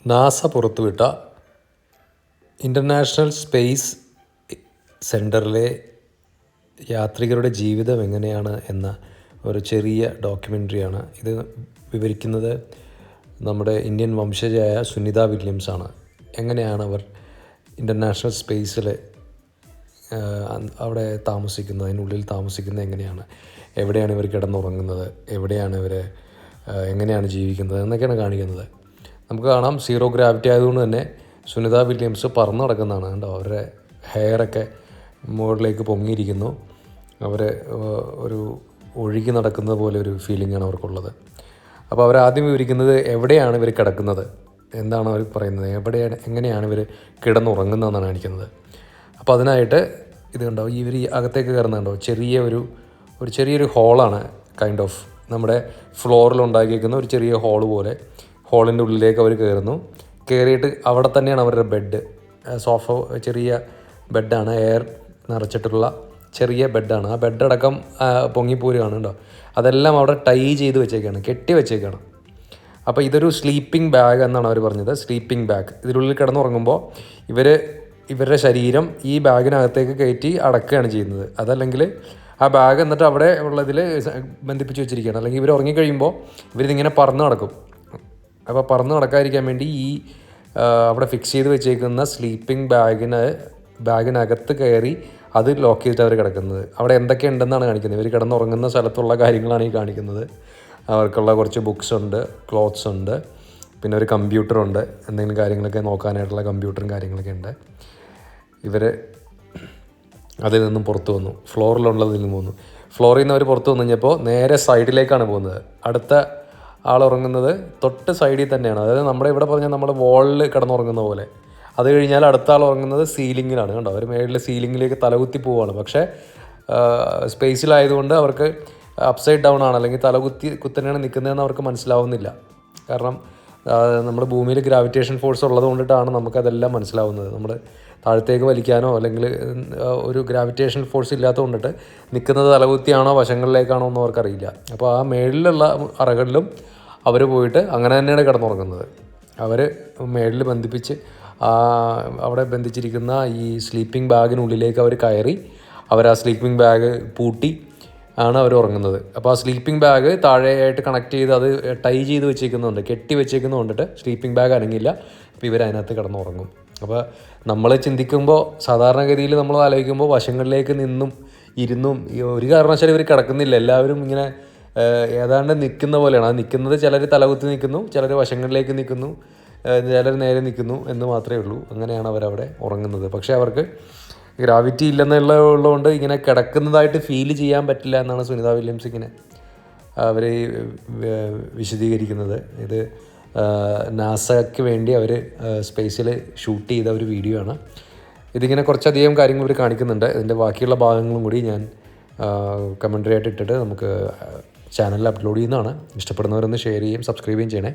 NASA പുറത്തുവിട്ട international space സെൻറ്ററിലെ യാത്രികരുടെ ജീവിതം എങ്ങനെയാണ് എന്ന ഒരു ചെറിയ ഡോക്യുമെൻ്ററിയാണ്. ഇത് വിവരിക്കുന്നത് നമ്മുടെ ഇന്ത്യൻ വംശജയായ സുനിത വില്യംസാണ്. എങ്ങനെയാണ് അവർ ഇൻ്റർനാഷണൽ സ്പേസിൽ അവിടെ താമസിക്കുന്നത്, അതിനുള്ളിൽ താമസിക്കുന്നത് എങ്ങനെയാണ്, എവിടെയാണ് ഇവർ കിടന്നുറങ്ങുന്നത്, എവിടെയാണ് ഇവർ എങ്ങനെയാണ് ജീവിക്കുന്നത് എന്നൊക്കെയാണ് കാണിക്കുന്നത്. നമുക്ക് കാണാം സീറോ ഗ്രാവിറ്റി ആയതുകൊണ്ട് തന്നെ സുനിത വില്യംസ് പറന്ന് നടക്കുന്നതാണ്. കണ്ടോ, അവരുടെ ഹെയറൊക്കെ മുകളിലേക്ക് പൊങ്ങിയിരിക്കുന്നു. അവർ ഒരു ഒഴുകി നടക്കുന്നത് പോലെ ഒരു ഫീലിംഗാണ് അവർക്കുള്ളത്. അപ്പോൾ അവരാദ്യം വിവരിക്കുന്നത് എവിടെയാണ് ഇവർ കിടക്കുന്നത്, എന്താണ് അവർ പറയുന്നത്, എങ്ങനെയാണ് ഇവർ കിടന്നുറങ്ങുന്നതെന്നാണ് കാണിക്കുന്നത്. അപ്പോൾ അതിനായിട്ട് ഇത് കണ്ടോ, ഇവർ അകത്തേക്ക് കയറുന്നുണ്ടോ, ചെറിയൊരു ഹോളാണ് കൈൻഡ് ഓഫ് നമ്മുടെ ഫ്ലോറിൽ ഉണ്ടാക്കിയിരിക്കുന്ന ഒരു ചെറിയ ഹോള് പോലെ. ഹോളിൻ്റെ ഉള്ളിലേക്ക് അവർ കയറിയിട്ട് അവിടെ തന്നെയാണ് അവരുടെ ബെഡ്, സോഫ, ചെറിയ ബെഡാണ്, എയർ നിറച്ചിട്ടുള്ള ചെറിയ ബെഡാണ്. ആ ബെഡടക്കം പൊങ്ങിപ്പോരുകയാണ് കേട്ടോ. അതെല്ലാം അവിടെ ടൈ ചെയ്ത് വെച്ചേക്കാണ്, കെട്ടി വെച്ചേക്കാണ്. അപ്പോൾ ഇതൊരു സ്ലീപ്പിംഗ് ബാഗ് എന്നാണ് അവർ പറഞ്ഞത്. സ്ലീപ്പിംഗ് ബാഗ്, ഇതിനുള്ളിൽ കിടന്നുറങ്ങുമ്പോൾ ഇവരുടെ ശരീരം ഈ ബാഗിനകത്തേക്ക് കയറ്റി അടക്കുകയാണ് ചെയ്യുന്നത്. അതല്ലെങ്കിൽ ആ ബാഗ് എന്നിട്ട് അവിടെ ഉള്ളതിൽ ബന്ധിപ്പിച്ച് വെച്ചിരിക്കുകയാണ്. അല്ലെങ്കിൽ ഇവർ ഉറങ്ങിക്കഴിയുമ്പോൾ ഇവരിതിങ്ങനെ പറന്ന് നടക്കും. അപ്പോൾ പറന്ന് നടക്കാതിരിക്കാൻ വേണ്ടി ഈ അവിടെ ഫിക്സ് ചെയ്ത് വെച്ചേക്കുന്ന സ്ലീപ്പിംഗ് ബാഗിനകത്ത് കയറി അത് ലോക്ക് ചെയ്തിട്ട് അവർ കിടക്കുന്നത്. അവിടെ എന്തൊക്കെ ഉണ്ടെന്നാണ് കാണിക്കുന്നത്. ഇവർ കിടന്നുറങ്ങുന്ന സ്ഥലത്തുള്ള കാര്യങ്ങളാണ് ഈ കാണിക്കുന്നത്. അവർക്കുള്ള കുറച്ച് ബുക്സ് ഉണ്ട്, ക്ലോത്ത്സ് ഉണ്ട്, പിന്നെ ഒരു കമ്പ്യൂട്ടറുണ്ട്, എന്തെങ്കിലും കാര്യങ്ങളൊക്കെ നോക്കാനായിട്ടുള്ള കമ്പ്യൂട്ടറും കാര്യങ്ങളൊക്കെ ഉണ്ട്. ഇവർ അതിൽ നിന്നും പുറത്ത് വന്നു, ഫ്ലോറിലുള്ളതിൽ നിന്നും വന്നു. ഫ്ലോറിൽ നിന്ന് അവർ പുറത്ത് വന്നു കഴിഞ്ഞപ്പോൾ നേരെ സൈഡിലേക്കാണ് പോകുന്നത്. അടുത്ത ആളുറങ്ങുന്നത് തൊട്ട് സൈഡിൽ തന്നെയാണ്. അതായത് നമ്മുടെ ഇവിടെ പറഞ്ഞാൽ നമ്മുടെ വോളിൽ കിടന്നുറങ്ങുന്ന പോലെ. അത് കഴിഞ്ഞാൽ അടുത്ത ആൾ ഉറങ്ങുന്നത് സീലിങ്ങിലാണ്. കണ്ടോ, അവർ മേളിൽ സീലിങ്ങിലേക്ക് തലകുത്തി പോവുകയാണ്. പക്ഷേ സ്പേസിലായതുകൊണ്ട് അവർക്ക് അപ്സൈഡ് ഡൗൺ ആണ്, അല്ലെങ്കിൽ കുത്തനെയാണ് നിൽക്കുന്നതെന്ന് അവർക്ക് മനസ്സിലാവുന്നില്ല. കാരണം നമ്മുടെ ഭൂമിയിൽ ഗ്രാവിറ്റേഷൻ ഫോഴ്സ് ഉള്ളത് കൊണ്ടിട്ടാണ് നമുക്കതെല്ലാം മനസ്സിലാവുന്നത്. നമ്മൾ താഴത്തേക്ക് വലിക്കാനോ അല്ലെങ്കിൽ ഒരു ഗ്രാവിറ്റേഷൻ ഫോഴ്സ് ഇല്ലാത്തത് കൊണ്ടിട്ട് നിൽക്കുന്നത് തലകുത്തിയാണോ വശങ്ങളിലേക്കാണോ എന്ന് അവർക്കറിയില്ല. അപ്പോൾ ആ മേളിലുള്ള അറകളിലും അവർ പോയിട്ട് അങ്ങനെ തന്നെയാണ് കിടന്നുറങ്ങുന്നത്. അവർ മേളിൽ ബന്ധിപ്പിച്ച് അവിടെ ബന്ധിച്ചിരിക്കുന്ന ഈ സ്ലീപ്പിംഗ് ബാഗിനുള്ളിലേക്ക് അവർ കയറി ആ സ്ലീപ്പിംഗ് ബാഗ് പൂട്ടി ആണ് അവർ ഉറങ്ങുന്നത്. അപ്പോൾ ആ സ്ലീപ്പിംഗ് ബാഗ് താഴെയായിട്ട് കണക്ട് ചെയ്ത് അത് ടൈ ചെയ്ത് വെച്ചേക്കുന്നുണ്ട്, കെട്ടി വെച്ചേക്കുന്നതുകൊണ്ടിട്ട് സ്ലീപ്പിംഗ് ബാഗ് അനങ്ങില്ല. അപ്പോൾ ഇവർ അതിനകത്ത് കിടന്നുറങ്ങും. അപ്പോൾ നമ്മൾ ചിന്തിക്കുമ്പോൾ, സാധാരണഗതിയിൽ നമ്മൾ ആലോചിക്കുമ്പോൾ വശങ്ങളിലേക്ക് നിന്നും ഇരുന്നും ഒരു കാരണവശാലും ഇവർ കിടക്കുന്നില്ല. എല്ലാവരും ഇങ്ങനെ ഏതാണ്ട് നിൽക്കുന്ന പോലെയാണ്. ആ നിൽക്കുന്നത് ചിലർ തലകുത്തി നിൽക്കുന്നു, ചിലർ വശങ്ങളിലേക്ക് നിൽക്കുന്നു, ചിലർ നേരെ നിൽക്കുന്നു എന്ന് മാത്രമേ ഉള്ളൂ. അങ്ങനെയാണ് അവരവിടെ ഉറങ്ങുന്നത്. പക്ഷേ അവർക്ക് ഗ്രാവിറ്റി ഇല്ലെന്നുള്ളതുകൊണ്ട് ഇങ്ങനെ കിടക്കുന്നതായിട്ട് ഫീൽ ചെയ്യാൻ പറ്റില്ല എന്നാണ് സുനിത വില്യംസ് ഇങ്ങനെ അവർ വിശദീകരിക്കുന്നത്. ഇത് നാസയ്ക്ക് വേണ്ടി അവർ സ്പേസിൽ ഷൂട്ട് ചെയ്ത ഒരു വീഡിയോ ആണ്. ഇതിങ്ങനെ കുറച്ചധികം കാര്യങ്ങൾ ഇവർ കാണിക്കുന്നുണ്ട്. ഇതിൻ്റെ ബാക്കിയുള്ള ഭാഗങ്ങളും കൂടി ഞാൻ കമൻ്ററി ആയിട്ട് ഇട്ടിട്ട് നമുക്ക് ചാനലിൽ അപ്ലോഡ് ചെയ്യുന്നതാണ്. ഇഷ്ടപ്പെടുന്നവരൊന്ന് ഷെയർ ചെയ്യുകയും സബ്സ്ക്രൈബ് ചെയ്യുകയും ചെയ്യണേ.